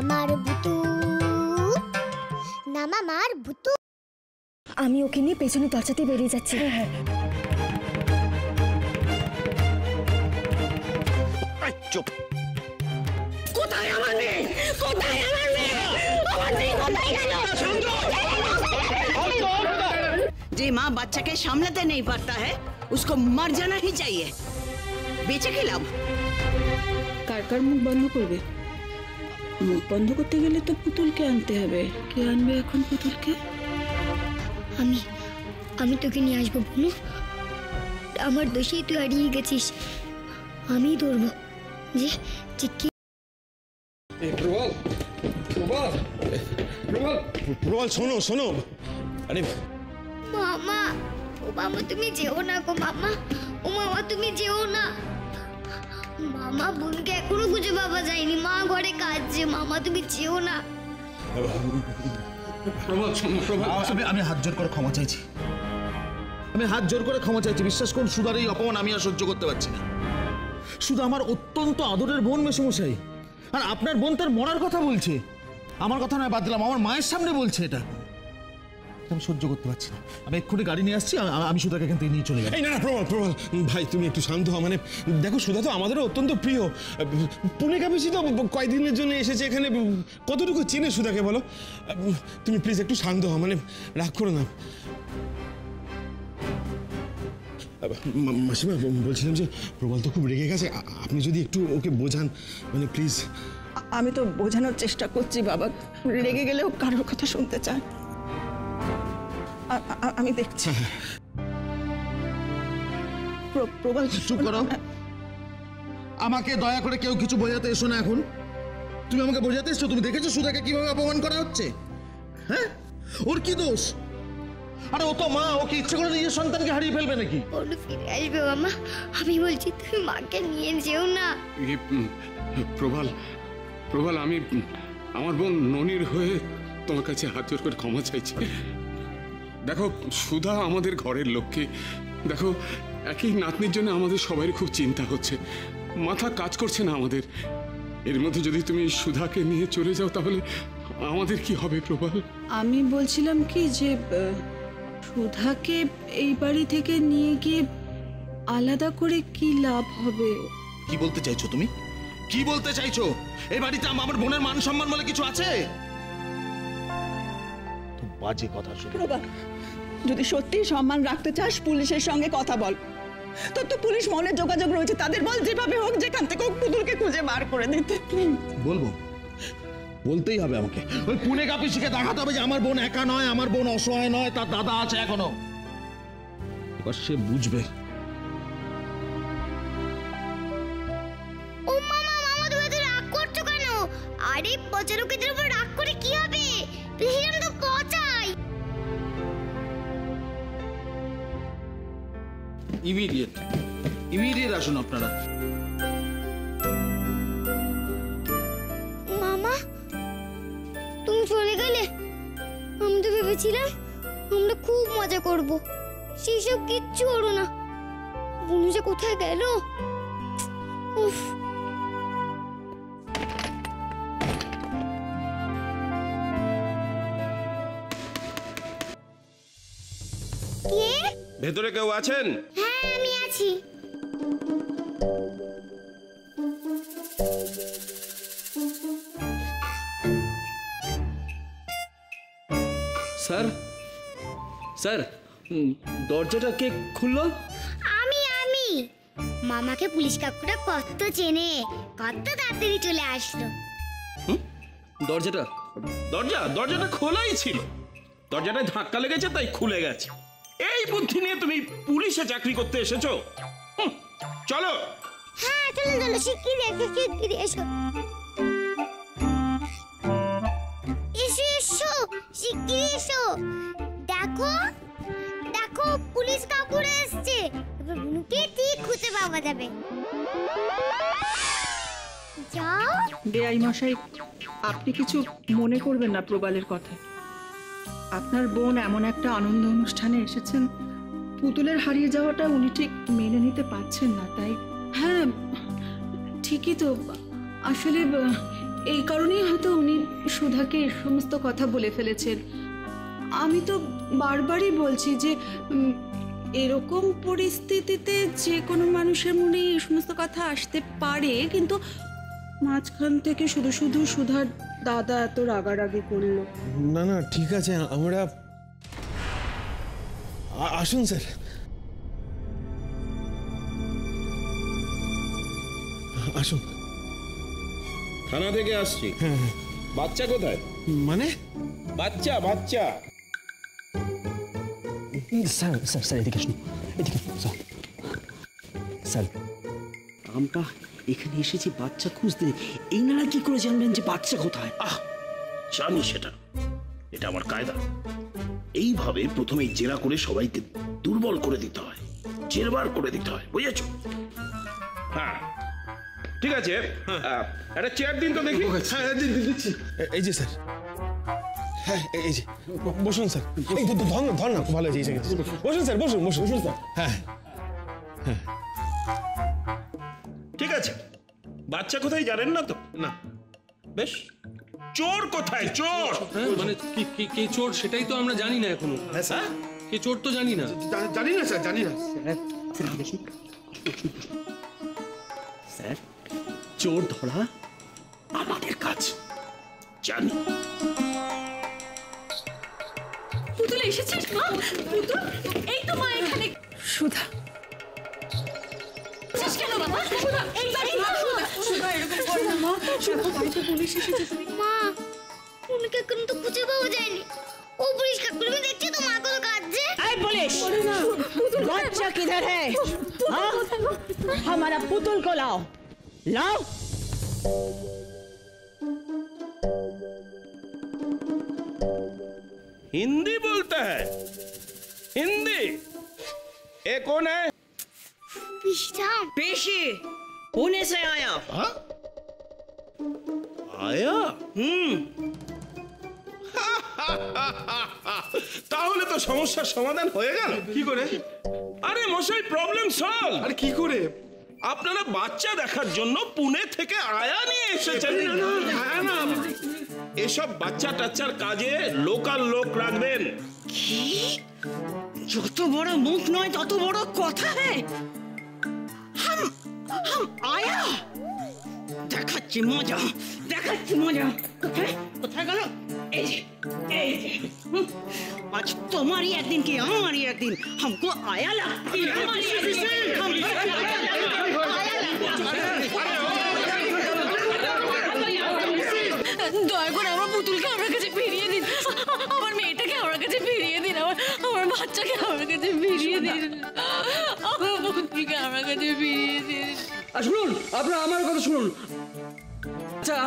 মামার ভুতু, না মামার ভুতু। আমি ওকে নিয়ে পেছনে দরজাতে বেরিয়ে যাচ্ছি। চুপ। কোথায় আমার মেয়ে? কোথায় আমার মেয়ে? আমার মেয়ে কোথায় গেল? যে মা बच्चा के सामलाते नहीं पाता है उसको मर जाना ही चाहिए। बेचे के लाभ। কার মুখ বন্ধ করবে? মুখ বন্ধ করতে গেলে তো পুতুলকে আনতে হবে। কে আনবে এখন পুতুলকে? আমি তোকে নিয়ে আসবো বুনু। আমার দোষেই তুই হারিয়ে গেছিস। আমি ধরবো যে কি। প্রবল শোনো শোনো। আরে মামা, ও মামা তুমি যেও না গো মামা। ও মামা তুমি যেও না। মামা বোনকে এখনো খুঁজে পাওয়া যায়নি। মা ঘরে কাঁদছে। মামা তুমি যেও না। আমি হাত জোর করে ক্ষমা চাইছি। বিশ্বাস করুন, সুধার এই অপমান আমি আর সহ্য করতে পারছি না। সুধা আমার অত্যন্ত আদরের বোন মেসোমশাই, আর আপনার বোন তার মরার কথা বলছে। আমার কথা নয়, বাদ দিলাম, আমার মায়ের সামনে বলছে। এটা আমি সহ্য করতে পারছি না। আমি এক্ষুনি গাড়ি নিয়ে আসছি। আমি সুধাকে এখান থেকে নিয়ে চলে যাই। না প্রবল ভাই, তুমি একটু শান্ত হও। মানে দেখো, সুধা তো আমাদেরও অত্যন্ত প্রিয়। পুনে কাপিসি তো কয়েকদিনের জন্য এসেছে এখানে। কতটুকু চেনে সুধাকে বলো? তুমি প্লিজ একটু শান্ত হও, মানে রাগ করো না। মাসিমা, বলছিলাম যে প্রবল তো খুব রেগে গেছে। আপনি যদি একটু ওকে বোঝান, মানে প্লিজ। আমি তো বোঝানোর চেষ্টা করছি বাবা। রেগে গেলেও কারোর কথা শুনতে চায়। আমি দেখছি। প্রবল চুপ করো। আমাকে দয়া করে কেউ কিছু বোঝাতে এসো না এখন। তুমি আমাকে বোঝাতে এসছো? তুমি দেখেছো সুধাকে কিভাবে অপমান করা হচ্ছে? হ্যাঁ, ওর কি দোষ? আরে ও তো মা, ওকে ইচ্ছে করে নিজের সন্তানকে হারিয়ে ফেলবে নাকি? ওটা ফিরে আসবে মামা। আমি বলছি তুমি মাকে নিয়ে যেও না। প্রবল, আমি আমার বোন ননির হয়ে তোমার কাছে হাত জোর করে ক্ষমা চাইছি। দেখো, সুধা আমাদের ঘরের লক্ষ্মী। দেখো, একই নাতনির জন্য আমাদের সবারই খুব চিন্তা হচ্ছে। মাথা কাজ করছে না আমাদের। এর মধ্যে যদি তুমি সুধাকে নিয়ে চলে যাও, তাহলে আমাদের কি হবে প্রবল? আমি বলছিলাম কি যে সুধাকে এই বাড়ি থেকে নিয়ে গিয়ে আলাদা করে কি লাভ হবে? কি বলতে চাইছো তুমি? কি বলতে চাইছো? এই বাড়িতে আমার বোনের মান সম্মান বলে কিছু আছে? তো বাজে কথা শুনো। যদি সত্যি সম্মান রাখতে চাস, পুলিশের সঙ্গে কথা বল। তোর তো পুলিশ মহলের যোগাযোগ রয়েছে, তাদের বল যেভাবে হোক, যেখান থেকে হোক পুতুলকে খুঁজে বার করে দিতে। বলবো, বলতেই হবে আমাকে। ওই পুনে কাপিসিকে দেখাতে হবে যে আমার বোন একা নয়, আমার বোন অসহায় নয়, তার দাদা আছে এখনো। এবার সে বুঝবে। ও মামা, তুমি এত রাগ করছো কেন? আরে পচা লোকেদের উপর রাগ করে কি হবে? প্রেসিডেন্ট তো পচাই। ইমিডিয়েট আসুন আপনারা। মামা, তুমি চলে গেলে? আমি তো ভেবেছিলাম আমরা খুব মজা করব। সেসব কিচ্ছু হলো না। বুনু যে কোথায় গেল? উফ। কে? ভেতরে কেউ আছেন? হ্যাঁ, আমি আছি। স্যার, স্যার, দরজাটা কে খুললো? আমি মামাকে পুলিশ কাকুটা কত চেনে, কত তাড়াতাড়ি চলে আসলো। দরজাটা খোলাই ছিল। দরজাটায় ধাক্কা লেগেছে, তাই খুলে গেছে। এই বুদ্ধি নিয়ে তুমি পুলিশে চাকরি করতে এসেছো? চলো। হ্যাঁ, চলো শিগগিরই এসো। শিগগিরই এসো। দেখো পুলিশ কাকুরা এসছে। এবার বুনুকে ঠিক খুঁজে পাওয়া যাবে। যাও। বেআই মশাই, আপনি কিছু মনে করবেন না প্রবালের কথা। আপনার বোন এমন একটা আনন্দ অনুষ্ঠানে এসেছেন, পুতুলের হারিয়ে যাওয়াটা উনি ঠিক মেনে নিতে পারছেন না, তাই। হ্যাঁ ঠিকই তো। আসলে এই কারণেই হয়তো উনি সুধাকে এই সমস্ত কথা বলে ফেলেছেন। আমি তো বারবারই বলছি যে এরকম পরিস্থিতিতে যে কোনো মানুষের মনে এই সমস্ত কথা আসতে পারে, কিন্তু মাঝখান থেকে শুধু শুধু সুধার দাদা এত রাগারাগি করলো। না না ঠিক আছে, আমরা আসুন স্যার। আসুন। থানা থেকে আসছি। বাচ্চা কোথায়? মানে বাচ্চা বাচ্চা স্যার স্যার স্যার এদিকে আসুন, এদিকে স্যার। স্যার আমরা এখানে এসেছি বাচ্চা খুঁজতে, এই নারা কি করে জানবেন যে বাচ্চা কোথায়? জানি সেটা, এটা আমার কায়দা। এইভাবে প্রথমে জেরা করে সবাইকে দুর্বল করে দিতে হয়, জেরবার করে দিতে হয়, বুঝেছো? হ্যাঁ ঠিক আছে, একটা চেয়ার দিন তো দেখি। হ্যাঁ দিচ্ছি। এই যে স্যার, হ্যাঁ এই যে বসুন স্যার। এই ধর না ধর না, ভালো হয়েছে। বসুন স্যার, বসুন বসুন বসুন স্যার। হ্যাঁ ঠিক আছে, বাচ্চা কোথায় জানেন না তো? না। বেশ, চোর কোথায়? চোর মানে কে চোর সেটাই তো আমরা জানি না এখনো। হ্যাঁ স্যার, কে চোর তো জানি না। জানি না স্যার, জানি না স্যার চোর ধরা আমাদের কাজ জানি। পুতুল এসেছিস মা? পুতুল এই তো মা এখানে। সুধা কেন বাবা? সুধা এই বাড়ি মা। সুধা এরকম করো না মা। সুধা বাড়িতে পুলিশ এসেছে। মা উনকে এখন তো খুঁজে পাওয়া যায়নি। ও পরিষ্কার করবে, দেখছি তো মা কত কাঁদছে। ऐ पुलिस, बच्चा किधर है? हाँ? हमारा पुतुल को लाओ, लाओ। हिंदी बोलता है? हिंदी? ये कौन है? পিসিঠাম। पेशी, पुणे से आया। हाँ? आया? তাহলে তো সমস্যার সমাধান হয়ে গেল। কি করে? আরে মশাই, প্রবলেম সলভ। আরে কি করে? আপনারা বাচ্চা দেখার জন্য পুনে থেকে আয়া নিয়ে এসেছেন। হ্যাঁ না, এসব বাচ্চা টাচ্চার কাজে লোকাল লোক রাখবেন। যত বড় মুখ নয় তত বড় কথা है। हम आया। দেখাচ্ছি মজা, দেখাচ্ছি মজা। কোথায় কোথায় গেল? এই যে, এই যে। आज तुम्हारी एक दिन की हमारी एक दिन, हमको आया लगती है। हमारी एक दिन, हमको आया দয়া করে আমার পুতুলকে আমার কাছে ফিরিয়ে দিন। আমার মেয়েটাকে আমার কাছে ফিরিয়ে দিন। আমার বাচ্চাকে আমার কাছে ফিরিয়ে দিন। আমার পুতুলকে আমার কাছে ফিরিয়ে দিন। শুনুন, আপনারা আমার কথা শুনুন। আচ্ছা,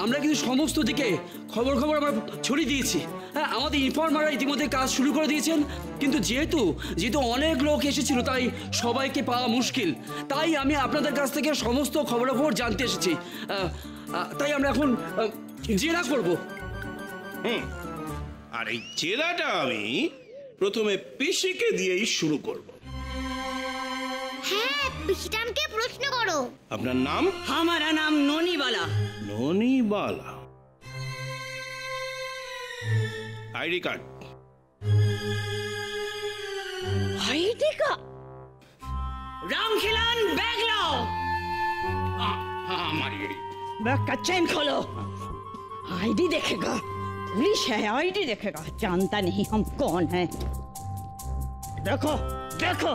আমরা কিন্তু সমস্ত দিকে খবর আমরা ছড়িয়ে দিয়েছি। হ্যাঁ, আমাদের ইনফর্মাররা ইতিমধ্যে কাজ শুরু করে দিয়েছেন, কিন্তু যেহেতু অনেক লোক এসেছিল তাই সবাইকে পাওয়া মুশকিল। তাই আমি আপনাদের কাছ থেকে সমস্ত খবরাখবর জানতে এসেছি। তাই আমরা এখন জেরা করব। আর এই জেরাটা আমি প্রথমে পিসিকে দিয়েই শুরু করব। হ্যাঁ, পিসিঠামকে প্রশ্ন করো। আপনার নাম? हमारा नाम Noniwala. Nonibala. ID card? ID का रामखिलान, बैग लाओ। बैग का चेन खोलो। आईडी देखेगा, पुलिस है, आईडी देखेगा, जानता नहीं हम कौन हैं। देखो देखो।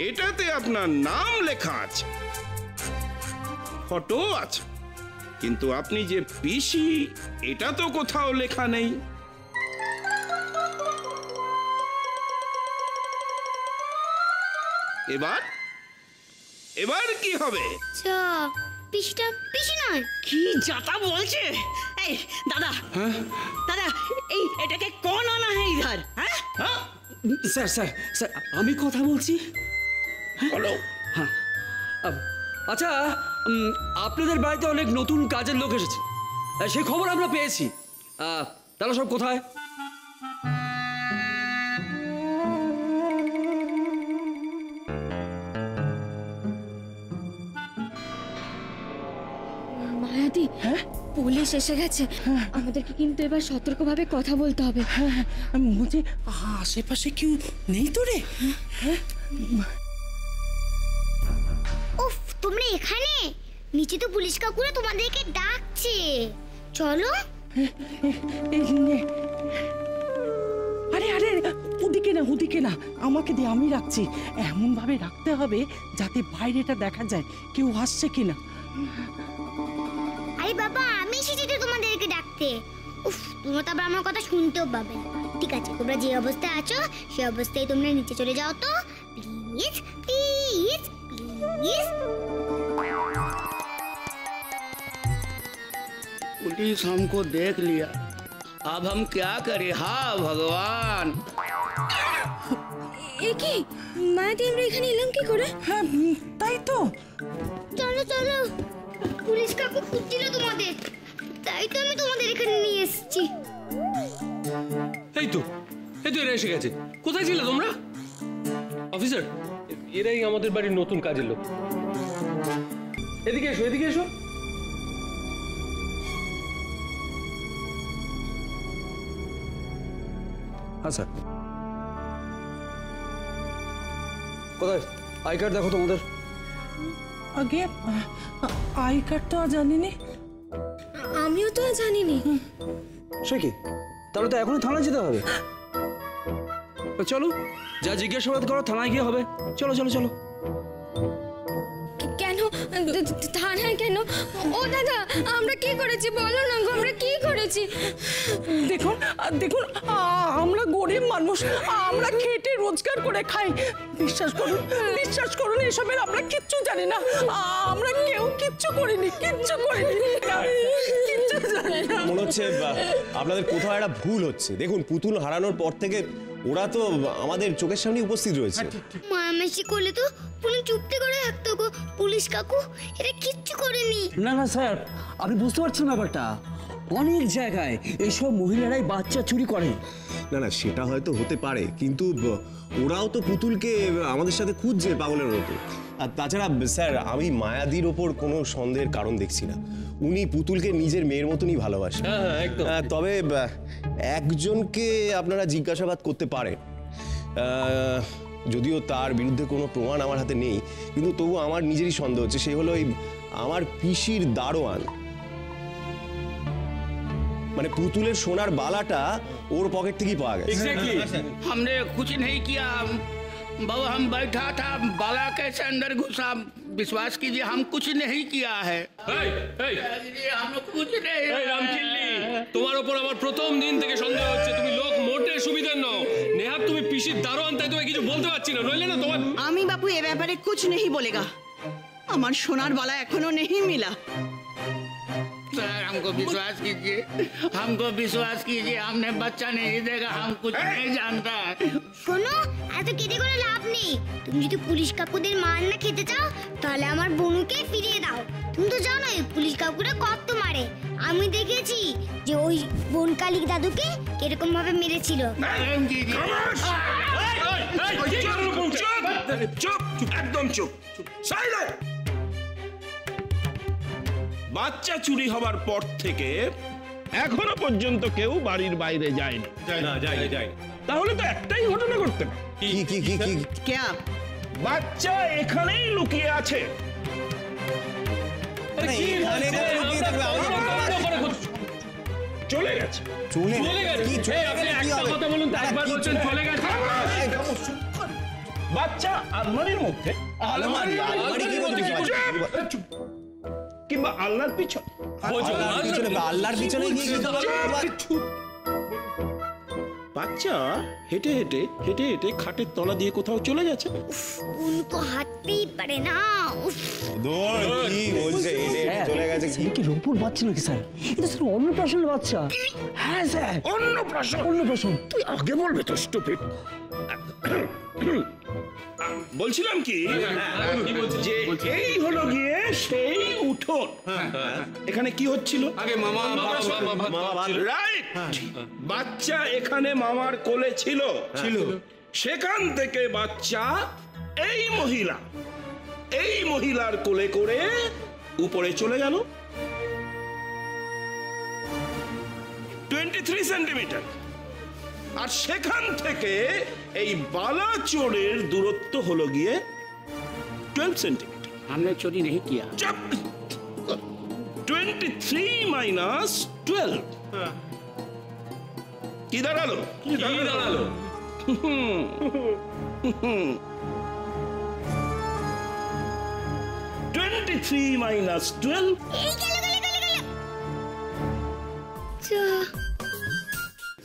এটাতে আপনার নাম লেখা আছে, ফটো আছে, কিন্তু আপনি যে পিসি এটা তো কোথাও লেখা নেই। এবার এবার কি হবে? আচ্ছা, পিসিঠাম পিসি নয়। কি जाता बोलছে? এই দাদা, দাদা, এই এটাকে কোন আনা है इधर? হ্যাঁ, স্যার স্যার স্যার আমি কথা বলছি। বলো। হ্যাঁ, আচ্ছা আপনাদের বাড়িতে অনেক নতুন কাজের লোক এসেছে, সেই খবর আমরা পেয়েছি। তারা সব কোথায়? মায়াদি, পুলিশ এসে গেছে। আমাদেরকে কিন্তু এবার সতর্কভাবে কথা বলতে হবে। মুঝে আশেপাশে কেউ নেই তো রে? উফ, তোমরা এখানে? নিচে তো পুলিশ কাকুরা তোমাদেরকে ডাকছে, চলো। আরে আরে, ওদিকে না, আমাকে দিয়ে, আমি রাখছি। এমন ভাবে রাখতে হবে যাতে বাইরেটা দেখা যায় কেউ আসছে কিনা। আরে বাবা, আমি এসেছি তো তোমাদেরকে ডাকতে। উফ, তোমরা তো আবার আমার কথা শুনতেও পাবে না। ঠিক আছে, তোমরা যে অবস্থায় আছো সেই অবস্থায় তোমরা নিচে চলে যাও তো, প্লিজ প্লিজ প্লিজ। पुलिस हमको देख लिया, अब हम क्या करें? हाँ भगवान। কি মায়াদি, আমরা এখানে এলাম কি করে? হ্যাঁ, তাই তো। চলো চলো, পুলিশ কাকু খুঁজছিল তোমাদের, তাই তো আমি তোমাদের এখানে নিয়ে এসেছি। এই তো এরা এসে গেছে। কোথায় ছিলে তোমরা? অফিসার, এরাই আমাদের বাড়ির নতুন কাজের লোক। এদিকে এসো, এদিকে এসো। হ্যাঁ স্যার। কোথায় আই কার্ড দেখো তোমাদের। আগে আই কার্ড তো জানিনি। আমিও তো জানিনি। সে কি, তাহলে তো এখনই থানায় যেতে হবে। চলো, যা জিজ্ঞাসাবাদ করো থানায় গিয়ে হবে। চলো চলো চলো। কেন থানায় কেন? ও দাদা, আমরা কি করেছি বলো না গো, আমরা কি করেছি? দেখুন দেখুন, আমরা গরিব মানুষ, আমরা খেটে রোজগার করে খাই। বিশ্বাস করুন, এসবের আমরা কিচ্ছু জানি না। আমরা কেউ কিচ্ছু করিনি। মনে হচ্ছে আপনাদের কোথাও একটা ভুল হচ্ছে। দেখুন, পুতুল হারানোর পর থেকে ওরা তো আমাদের চোখের সামনে উপস্থিত রয়েছে। মায়ামাসি করলে তো পুলিশ চুপতে করে থাকতো গো। পুলিশ কাকু এটা কিচ্ছু করেনি। না না স্যার, আপনি বুঝতে পারছেন ব্যাপারটা। অনেক জায়গায় এইসব মহিলারাই বাচ্চা চুরি করে। না না, সেটা হয়তো হতে পারে, কিন্তু ওরাও তো পুতুলকে আমাদের সাথে খুঁজছে পাগলের মতো। আর তাছাড়া স্যার, আমি মায়াদির ওপর কোনো সন্দেহের কারণ দেখছি না। উনি পুতুলকে নিজের মেয়ের মতনই ভালোবাসেন। তবে একজনকে আপনারা জিজ্ঞাসাবাদ করতে পারেন, যদিও তার বিরুদ্ধে কোনো প্রমাণ আমার হাতে নেই, কিন্তু তবু আমার নিজেরই সন্দেহ হচ্ছে। সে হলো আমার পিসির দারোয়ান। মানে পুতুলের সোনার বালাটা ওর পকেট থেকেই পাওয়া গেছে। हमने कुछ नहीं किया बाबा, हम बैठा था, बाला कैसे अंदर घुसा? विश्वास कीजिए, हम कुछ नहीं किया है। हम कुछ नहीं। তোমার উপর আমার প্রথম দিন থেকে সন্দেহ হচ্ছে। তুমি লোক মোটে সুবিধার নও। নেহাত তুমি পিসির দারোয়ান, তাই তোমায় কিছু বলতে পারছি না। নইলে না তোমার। আমি বাপু এ ব্যাপারে কুছ নেই বলেগা। আমার সোনার বালা এখনো নেই মিলা। सर, हमको विश्वास कीजिए, हमने बच्चा नहीं देखा, हम कुछ नहीं जानता। শোনো, এত কেটে করে লাভ নেই। তুমি যদি পুলিশ কাকুদের মার না খেতে চাও তাহলে আমার বোনকে ফিরিয়ে দাও। তুমি তো জানোই পুলিশ কাকুরা কত মারে। আমি দেখেছি যে ওই বোন কালী দাদুকে কিরকম ভাবে মেরেছিল। চুপ, একদম চুপ। সাইলেন্ট। বাচ্চা চুরি হবার পর থেকে এখনো পর্যন্ত কেউ বাড়ির বাইরে যায়নি। তাহলে তো একটাই ঘটনা ঘটতে পারে। কি বাচ্চা এখানেই লুকিয়ে আছে। চলে গেছে। বাচ্চা আলমারির মধ্যে, কিংবা আলনার পিছনে। আল্লাহর পিছনে বাচ্চা হেঁটে হেঁটে হেঁটে হেঁটে খাটের তলা দিয়ে কোথাও চলে গেছে। উনকো হাঁটতেই পারে না। কি বলছে? চলে গেছে কি রূপুর বাচ্চা নাকি স্যার? এটা স্যার অন্নপ্রাশনের বাচ্চা। হ্যাঁ স্যার, অন্নপ্রাশন। তুই আগে বলবে তো, স্টুপিড। বলছিলাম কি যে এই হলো গিয়ে সেই উঠোন। এখানে কি হচ্ছিল? আগে মামা রাইট, বাচ্চা এখানে মামার কোলে ছিল। সেখান থেকে বাচ্চা এই মহিলার কোলে করে উপরে চলে গেল 23 সেন্টিমিটার। আর সেখান থেকে এই বালাচোরের দূরত্ব হলো গিয়ে 12 সেন্টিমিটার। हमने चोरी नहीं किया। 23 মাইনাস 12 কি দাঁড়ালো? 23 মাইনাস 12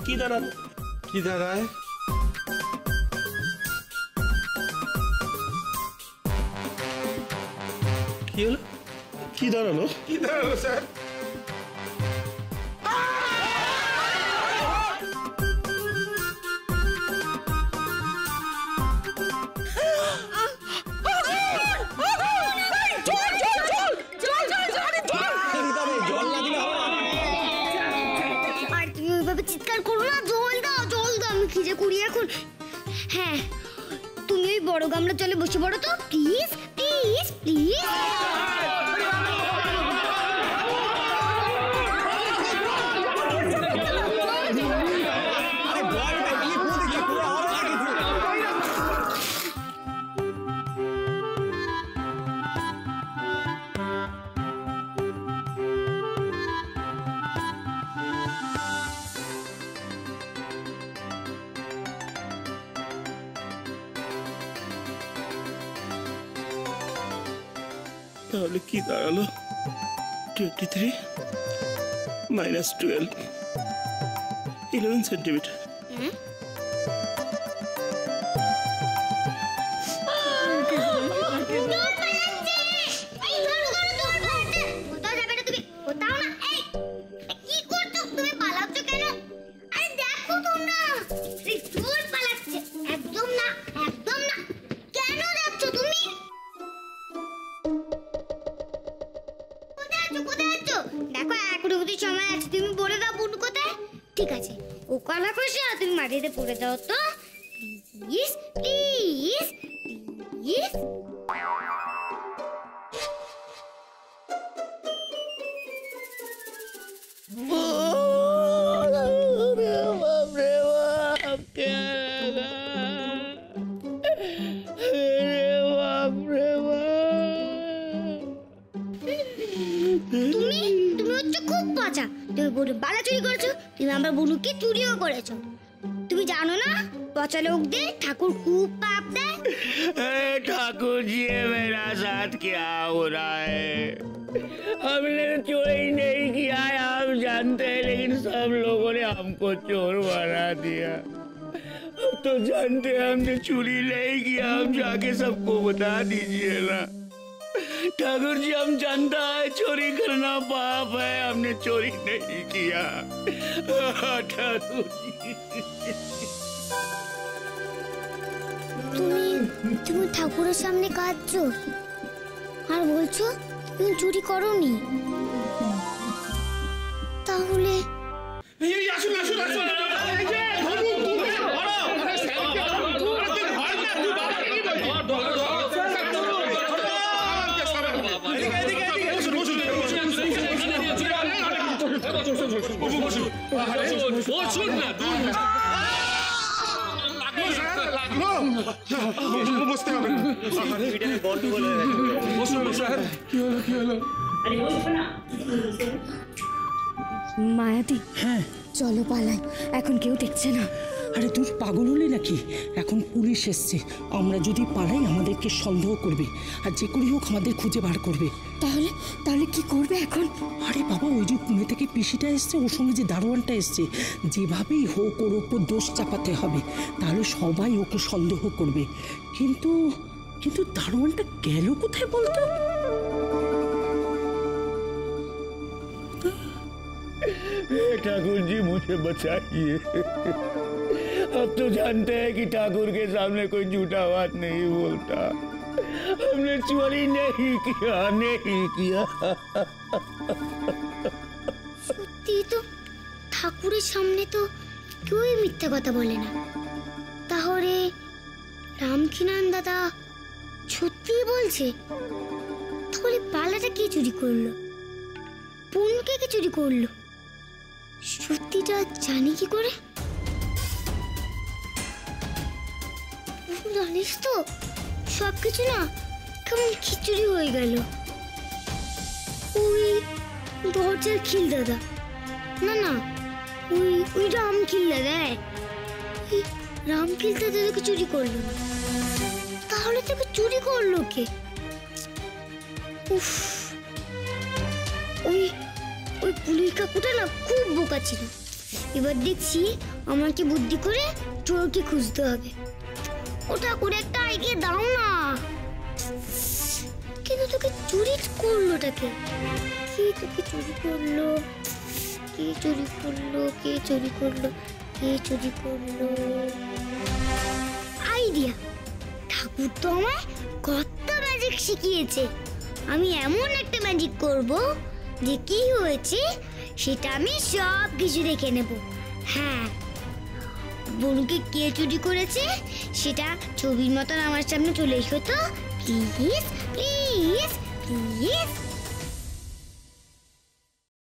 কি দাঁড়ালো? কি দাঁড়ায়? কি হলো? কি দাঁড়ালো? কি দাঁড়ালো স্যার? আর তুমি ওইভাবে চিৎকার করো না, জল দাও আমি খিদে করি এখন। হ্যাঁ, তুমি ওই বড় গামলার জলে বসে পড়ো তো, প্লিজ প্লিজ প্লিজ। তাহলে কি দাঁড়ালো? 23 মাইনাস 12 11 সেন্টিমিটার। ঠিক আছে, ও কলা খুশি আর তুমি মাটিতে পড়ে যাও তো, প্লিজ প্লিজ প্লিজ। তুমি হচ্ছে খুব মজা। তুমি বনু বালা চুরি করেছো, তুমি আমার বনুকে চুরিও করেছো। তুমি জানো না পচা লোকদের ঠাকুর খুব পাপ দেয়। ठाकुर जी मेरा साथ क्या हो रहा है? हमने चोरी नहीं किया है, हम जानते हैं, लेकिन सब लोगों ने हमको चोर बना दिया। अब तो जानते हैं हमने चोरी नहीं किया, हम जाके सबको बता दीजिए ना। ठाकुर जी हम जानता है चोरी करना पाप है, हमने चोरी नहीं किया। ठाकुर जी তুমি ঠাকুরের সামনে কাঁদছো আর বলছো তুমি চুরি করোনি, তাহলে আসুন আসুন আসুন। বসতে হবে না। মায়াদি, হ্যাঁ চলো পালাই, এখন কেউ দেখছে না। আরে তুই পাগল হলি নাকি? এখন পুলিশ এসছে, আমরা যদি পালাই আমাদেরকে সন্দেহ করবে, আর যে করেই হোক আমাদের খুঁজে বার করবে। তাহলে তাহলে কি করবে এখন? আরে বাবা, ওই যে পুনে থেকে পিসিটা এসছে, ওর সঙ্গে যে দারোয়ানটা এসছে, যেভাবেই হোক ওর ওপর দোষ চাপাতে হবে, তাহলে সবাই ওকে সন্দেহ করবে। কিন্তু কিন্তু দারোয়ানটা গেল কোথায় বলতো? ठाकुर जी मुझे बचाइए, अब तो जानते हैं कि ठाकुर के सामने कोई झूठा बात नहीं बोलता। हमने चोरी नहीं किया, नहीं किया। সত্যি তো, ঠাকুরের সামনে তো কেউই মিথ্যা কথা বলে না। তাহলে রামকিনান দাদা সত্যি বলছে? তাহলে পালাটা কে চুরি করলো? পুনকে কে চুরি করলো? সত্যিটা জানি কি করে? জানিস তো, সবকিছু না কেমন খিচুড়ি হয়ে গেল। ওই দরজার খিল দাদা, না না, ওই রামখিল দাদা, রামখিল দাদা তোকে চুরি করলো না, তাহলে তোকে চুরি করলো কে? উফ, ওই পুলিশ কাকুটা না খুব বোকা ছিল। এবার দেখছি আমাকে বুদ্ধি করে চোরকে খুঁজতে হবে। ওটা করে একটা আইডিয়া দাও না। কিন্তু তোকে চুরি করলোটাকে, কে তোকে চুরি করলো? কে চুরি করলো? কে চুরি করলো? কে চুরি করলো? আইডিয়া! ঠাকুর তো আমায় কত ম্যাজিক শিখিয়েছে। আমি এমন একটা ম্যাজিক করব যে কি হয়েছে সেটা আমি সব কিছু দেখে নেব। হ্যাঁ, বনুকে কে চুরি করেছে সেটা ছবির মতন আমার সামনে চলে এসো তো, প্লিজ প্লিজ প্লিজ।